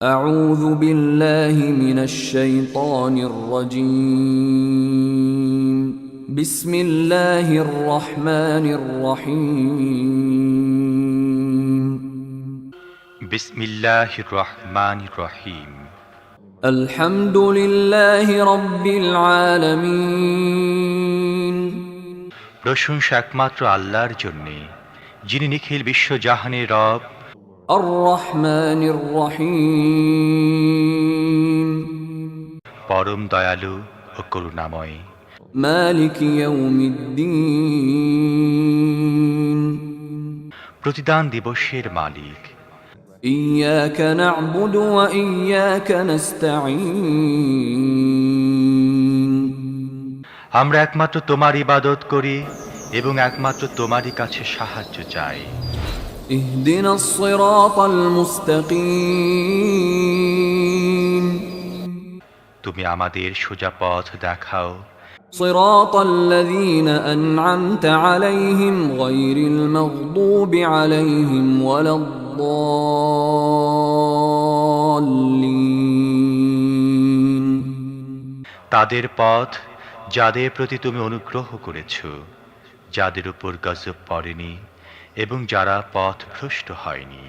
أعوذ بالله من الشيطان الرجيم بسم الله الرحمن الرحيم বিসমিল্লাহির রহমানির রহিম। الحمد لله رب العالمين প্রশংসা একমাত্র আল্লাহর জন্যে, যিনি নিখিল বিশ্বজাহানের রব, الرحمن الرحيم পরম দয়ালু ও করুণাময়। مالك يوم الدين প্রতিদান দিবসের মালিক। إياك نعبد وإياك نستعين আমরা একমাত্র তোমার ইবাদত করি এবং একমাত্র তোমারই কাছে সাহায্য চাই। اهدنا الصراط المستقيم তুমি আমাদের সোজা পথ দেখাও, صراط الذين أنعمت عليهم غير المغضوب عليهم ولا الضالين তাদের পথ যাদের প্রতি তুমি অনুগ্রহ করেছ, যাদের উপর গজব পড়েনি এবং যারা পথভ্রষ্ট হয়নি।